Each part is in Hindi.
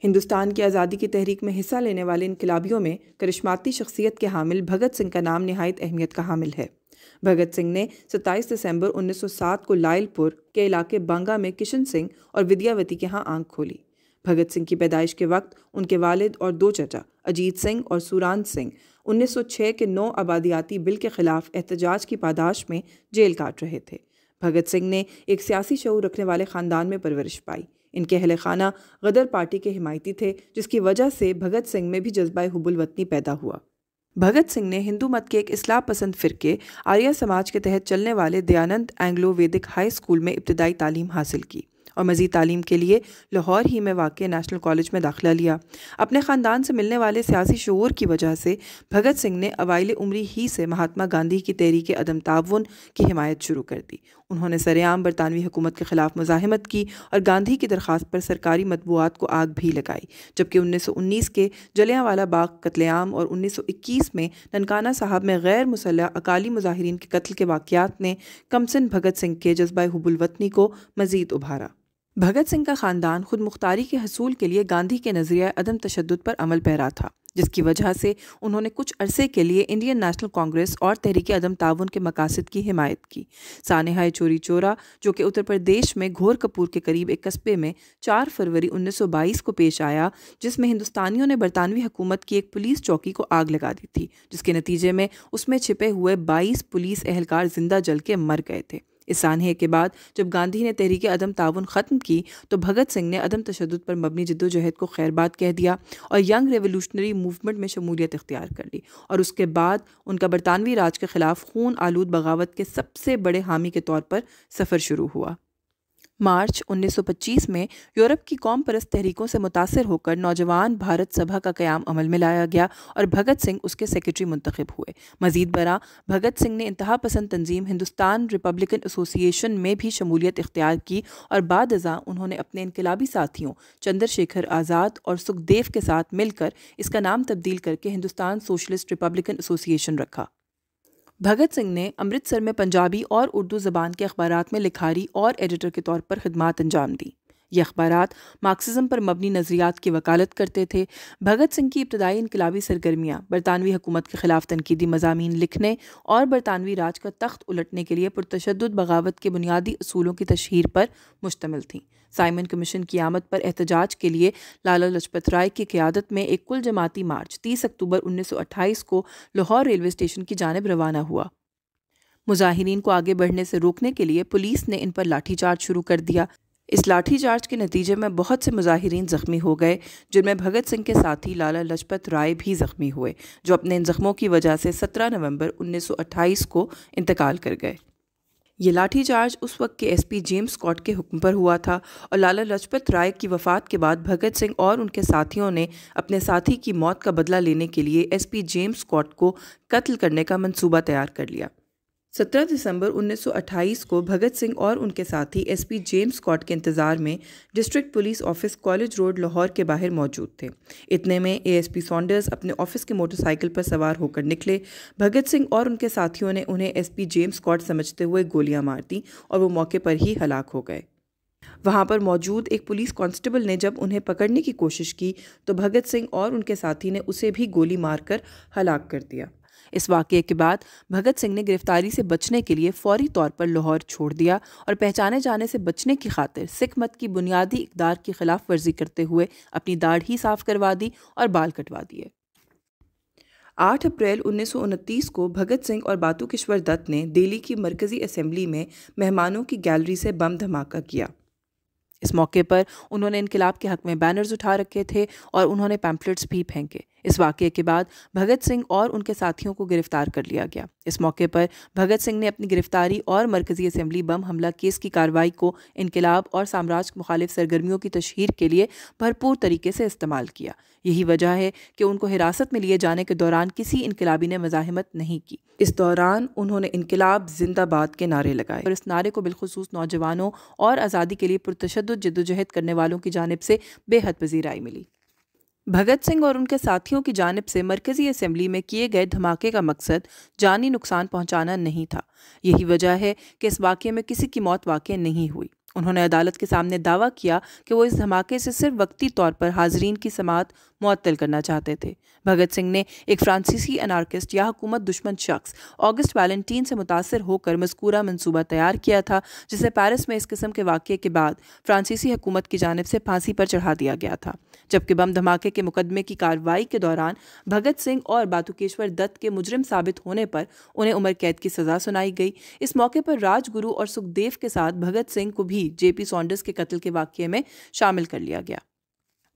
हिंदुस्तान की आज़ादी की तहरीक में हिस्सा लेने वाले इनकलाबियों में करिश्माती शख्सियत के हामिल भगत सिंह का नाम निहायत अहमियत का हामिल है। भगत सिंह ने 27 दिसंबर 1907 को लायलपुर के इलाके बांगा में किशन सिंह और विद्यावती के यहाँ आंख खोली। भगत सिंह की पैदाइश के वक्त उनके वालिद और दो चचा अजीत सिंह और सुरान सिंह 1906 के 9 आबादियाती बिल के खिलाफ एहतजाज की पादाश में जेल काट रहे थे। भगत सिंह ने एक सियासी शऊर रखने वाले ख़ानदान में परवरिश पाई। इनके अहले खाना गदर पार्टी के हिमायती थे, जिसकी वजह से भगत सिंह में भी जज्बा हुब्बुल वतनी पैदा हुआ। भगत सिंह ने हिंदू मत के एक इस्लाह पसंद फ़िरके आर्य समाज के तहत चलने वाले दयानंद एंग्लो वैदिक हाई स्कूल में इब्तदाई तालीम हासिल की और मज़ीद तालीम के लिए लाहौर ही में वाक़ नेशनल कॉलेज में दाखिला लिया। अपने ख़ानदान से मिलने वाले सियासी शऊर की वजह से भगत सिंह ने अवाइल उम्री ही से महात्मा गांधी की तहरीक अदम ताउन की हिमायत शुरू कर दी। उन्होंने सरेआम बरतानवी हुकूमत के ख़िलाफ़ मुज़ाहिमत की और गांधी की दरख्वास्त पर सरकारी मतबूआत को आग भी लगाई। जबकि 1919 के जलियांवाला बाग कत्लेआम और 1921 में ननकाना साहब में गैर मुसल्लह अकाली मुजाहिरीन के कत्ल के वाक़यात ने कमसिन भगत सिंह के जज्बा हुब्बुल वतनी को मज़ीद उभारा। भगत सिंह का ख़ानदान खुद मुख्तारी के हसूल के लिए गांधी के नज़रिया अदम तशद्दुद पर अमल पैरा था, जिसकी वजह से उन्होंने कुछ अरसे के लिए इंडियन नेशनल कांग्रेस और तहरीक अदम ताउन के मकासद की हिमायत की। सानेहाए चोरी चोरा, जो कि उत्तर प्रदेश में घोर कपूर के करीब एक कस्बे में 4 फरवरी 1922 को पेश आया, जिसमें हिंदुस्तानियों ने बरतानवी हुकूमत की एक पुलिस चौकी को आग लगा दी थी, जिसके नतीजे में उसमें छिपे हुए 22 पुलिस एहलकार जिंदा जल के मर गए थे। इस सानहे के बाद जब गांधी ने तहरीक अदम ताउन ख़त्म की तो भगत सिंह ने अदम तशद्दुद पर मबनी जद्दोजहद को खैरबाद कह दिया और यंग रेवोल्यूशनरी मूवमेंट में शमूलियत इख्तियार कर ली और उसके बाद उनका बरतानवी राज के ख़िलाफ़ खून आलूद बगावत के सबसे बड़े हामी के तौर पर सफ़र शुरू हुआ। मार्च 1925 में यूरोप की कौम परस्त तहरीकों से मुतासर होकर नौजवान भारत सभा का क़याम अमल में लाया गया और भगत सिंह उसके सेक्रेटरी मुंतखब हुए। मज़ीद बरा भगत सिंह ने इंतहा पसंद तंजीम हिंदुस्तान रिपब्लिकन एसोसिएशन में भी शमूलियत इख्तियार की और बाद अज़ां उन्होंने अपने इनकलाबी साथियों चंद्रशेखर आज़ाद और सुखदेव के साथ मिलकर इसका नाम तब्दील करके हिंदुस्तान सोशलिस्ट रिपब्लिकन एसोसिएशन रखा। भगत सिंह ने अमृतसर में पंजाबी और उर्दू ज़बान के अखबारात में लिखारी और एडिटर के तौर पर खिदमात अंजाम दी। ये अखबारात मार्क्सिज्म पर मबनी नज़रियात की वकालत करते थे। भगत सिंह की इब्तदाई इनकलाबी सरगर्मियाँ बरतानवी हुकूमत के ख़िलाफ़ तनकीदी मज़ामीन लिखने और बरतानवी राज का तख्त उलटने के लिए पुरतशद्दुद बगावत के बुनियादी असूलों की तशहीर पर मुश्तमिल थीं। साइमन कमीशन की आमद पर एहतजाज के लिए लाला लजपत राय की क़यादत में एक कुल जमाती मार्च 30 अक्टूबर 1928 को लाहौर रेलवे स्टेशन की जानिब रवाना हुआ। मुजाहिरीन को आगे बढ़ने से रोकने के लिए पुलिस ने इन पर लाठीचार्ज शुरू कर दिया। इस लाठीचार्ज के नतीजे में बहुत से मुजाहिरीन ज़ख्मी हो गए, जिनमें भगत सिंह के साथी लाला लजपत राय भी ज़ख्मी हुए, जो अपने इन ज़ख्मों की वजह से 17 नवंबर 1928 को इंतकाल कर गए। ये लाठीचार्ज उस वक्त के एसपी जेम्स स्कॉट के हुक्म पर हुआ था और लाला लजपत राय की वफ़ात के बाद भगत सिंह और उनके साथियों ने अपने साथी की मौत का बदला लेने के लिए एसपी जेम्स स्कॉट को कत्ल करने का मंसूबा तैयार कर लिया। 17 दिसंबर 1928 को भगत सिंह और उनके साथी एसपी जेम्स स्कॉट के इंतज़ार में district police office college road Lahore के बाहर मौजूद थे। इतने में एएसपी सॉन्डर्स अपने ऑफिस के मोटरसाइकिल पर सवार होकर निकले। भगत सिंह और उनके साथियों ने उन्हें एसपी जेम्स स्कॉट समझते हुए गोलियां मार दी और वो मौके पर ही हलाक हो गए। वहाँ पर मौजूद एक पुलिस कांस्टेबल ने जब उन्हें पकड़ने की कोशिश की तो भगत सिंह और उनके साथी ने उसे भी गोली मारकर हलाक कर दिया। इस वाक़ये के बाद भगत सिंह ने गिरफ्तारी से बचने के लिए फौरी तौर पर लाहौर छोड़ दिया और पहचाने जाने से बचने की खातिर सिख मत की बुनियादी इक़दार की खिलाफ वर्जी करते हुए अपनी दाढ़ी साफ करवा दी और बाल कटवा दिए। 8 अप्रैल 1929 को भगत सिंह और बातू किश्वर दत्त ने दिल्ली की मरकज़ी असेंबली में मेहमानों की गैलरी से बम धमाका किया। इस मौके पर उन्होंने इनकलाब के हक़ में बैनर्स उठा रखे थे और उन्होंने पैम्पलेट्स भी फेंके। इस वाक़ये के बाद भगत सिंह और उनके साथियों को गिरफ्तार कर लिया गया। इस मौके पर भगत सिंह ने अपनी गिरफ्तारी और मरकज़ी असेंबली बम हमला केस की कार्रवाई को इनकलाब और साम्राज्य मुखालिफ सरगर्मियों की तशहीर के लिए भरपूर तरीके से इस्तेमाल किया। यही वजह है कि उनको हिरासत में लिए जाने के दौरान किसी इनकलाबी ने मज़ाहिमत नहीं की। इस दौरान उन्होंने इनकलाब जिंदाबाद के नारे लगाए और इस नारे को बिलखुसूस नौजवानों और आज़ादी के लिए पुरतशद्दुद जद्दोजहद करने वालों की जानिब से बेहद पज़ीराई मिली। भगत सिंह और उनके साथियों की जानिब से मरकज़ी असेंबली में किए गए धमाके का मकसद जानी नुकसान पहुंचाना नहीं था। यही वजह है कि इस वाक़ये में किसी की मौत वाक़ई नहीं हुई। उन्होंने अदालत के सामने दावा किया कि वो इस धमाके से सिर्फ वक्ती तौर पर हाजरीन की समाअत मुअत्तल करना चाहते थे। भगत सिंह ने एक फ्रांसीसी अनार्किस्ट या हुकूमत दुश्मन शख्स ऑगस्ट वैलेंटीन से मुतासर होकर मज़कूरा मंसूबा तैयार किया था, जिसे पेरिस में इस किस्म के वाक़ये के बाद फ्रांसीसी हुकूमत की जानिब से फांसी पर चढ़ा दिया गया था। जबकि बम धमाके के मुकदमे की कार्रवाई के दौरान भगत सिंह और बातुकेश्वर दत्त के मुजरिम साबित होने पर उन्हें उम्र कैद की सज़ा सुनाई गई। इस मौके पर राजगुरु और सुखदेव के साथ भगत सिंह को भी जेपी सॉन्डर्स के कत्ल के वाक़ये में शामिल कर लिया गया।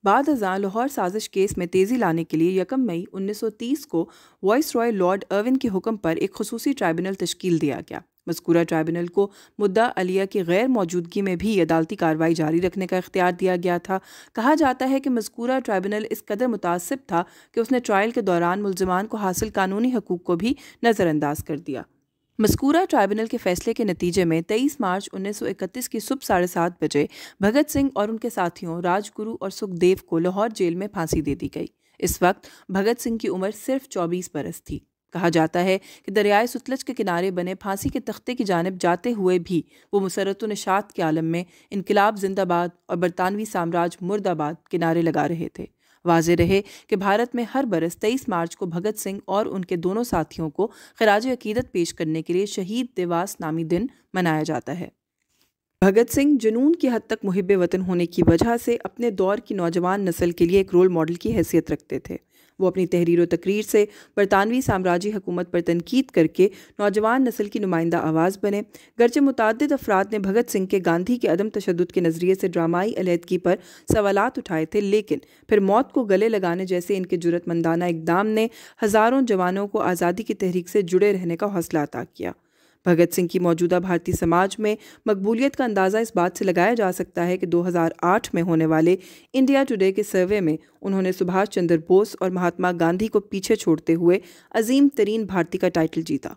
बाद अज़ां लाहौर साजिश केस में तेज़ी लाने के लिए 1 मई 1930 को वाइसरॉय लॉर्ड अर्विन के हुक्म पर एक खुसूसी ट्राइब्यूनल तश्कील दिया गया। मज़कूरा ट्राइब्यूनल को मुद्दा अलिया की गैर मौजूदगी में भी अदालती कार्रवाई जारी रखने का इख्तियार दिया गया था। कहा जाता है कि मज़कूरा ट्राइब्यूनल इस कदर मुतासिब था कि उसने ट्रायल के दौरान मुल्ज़िमान को हासिल कानूनी हकूक़ को भी नज़रअंदाज कर दिया। मज़कूरा ट्राइब्यूनल के फैसले के नतीजे में 23 मार्च 1931 की सुबह 7:30 बजे भगत सिंह और उनके साथियों राजगुरु और सुखदेव को लाहौर जेल में फांसी दे दी गई। इस वक्त भगत सिंह की उम्र सिर्फ 24 बरस थी। कहा जाता है कि दरियाए सतलज के किनारे बने फांसी के तख्ते की जानिब जाते हुए भी वो मुसरत निशात के आलम में इनकलाब जिंदाबाद और बरतानवी साम्राज्य मुर्दाबाद के नारे लगा रहे थे। वाज़े रहे कि भारत में हर बरस 23 मार्च को भगत सिंह और उनके दोनों साथियों को खराज अकीदत पेश करने के लिए शहीद दिवस नामी दिन मनाया जाता है। भगत सिंह जुनून की हद तक मुहिब्बे वतन होने की वजह से अपने दौर की नौजवान नस्ल के लिए एक रोल मॉडल की हैसियत रखते थे। वो अपनी तहरीर व तकरीर से बरतानवी साम्राज्य हुकूमत पर तनकीद करके नौजवान नस्ल की नुमाइंदा आवाज़ बने। गर्चे मुताद्दिद अफराद ने भगत सिंह के गांधी के अदम तशद्दुद के नज़रिए से ड्रामाई अलहदगी पर सवालात उठाए थे, लेकिन फिर मौत को गले लगाने जैसे इनके जुर्रतमंदाना इक़दाम ने हज़ारों जवानों को आज़ादी की तहरीक से जुड़े रहने का हौसला अता किया। भगत सिंह की मौजूदा भारतीय समाज में मकबूलियत का अंदाज़ा इस बात से लगाया जा सकता है कि 2008 में होने वाले इंडिया टुडे के सर्वे में उन्होंने सुभाष चंद्र बोस और महात्मा गांधी को पीछे छोड़ते हुए अजीम तरीन भारतीय का टाइटल जीता।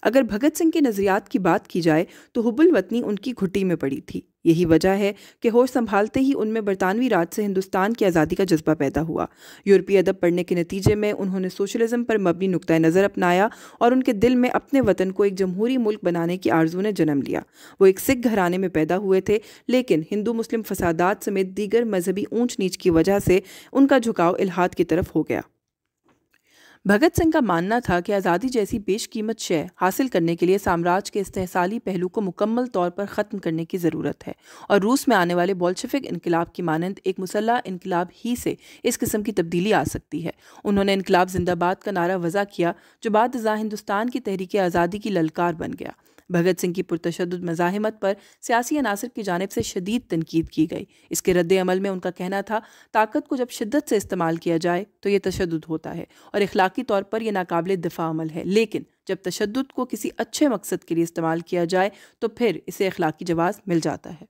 अगर भगत सिंह के नज़रियात की बात की जाए तो हुब्बुल वतनी उनकी घुट्टी में पड़ी थी। यही वजह है कि होश संभालते ही उनमें बरतानवी राज से हिंदुस्तान की आज़ादी का जज्बा पैदा हुआ। यूरोपीय अदब पढ़ने के नतीजे में उन्होंने सोशलिज्म पर मबनी नुक्ता नज़र अपनाया और उनके दिल में अपने वतन को एक जमहूरी मुल्क बनाने की आरजू ने जन्म लिया। वो एक सिख घराने में पैदा हुए थे, लेकिन हिंदू मुस्लिम फसादात समेत दीगर मजहबी ऊंच नीच की वजह से उनका झुकाव इल्हाद की तरफ हो गया। भगत सिंह का मानना था कि आज़ादी जैसी बेशकीमत शय हासिल करने के लिए साम्राज्य के इस्तेहसाली पहलू को मुकम्मल तौर पर ख़त्म करने की ज़रूरत है और रूस में आने वाले बोल्शेविक इनकलाब की मानंद एक मुसल्लह इनकलाब ही से इस किस्म की तब्दीली आ सकती है। उन्होंने इनकलाब जिंदाबाद का नारा वज़ा किया, जो बाद अज़ां हिंदुस्तान की तहरीक आज़ादी की ललकार बन गया। भगत सिंह की पुरतशद्दुद मज़ाहिमत पर सियासी अनासर की जानिब से शदीद तनकीद की गई। इसके रद्द अमल में उनका कहना था, ताकत को जब शिद्दत से इस्तेमाल किया जाए तो ये तशद्दुद होता है और इखलाकी तौर पर यह नाकाबिले दिफा अमल है, लेकिन जब तशद्दुद को किसी अच्छे मकसद के लिए इस्तेमाल किया जाए तो फिर इसे इखलाकी जवाज़ मिल जाता है।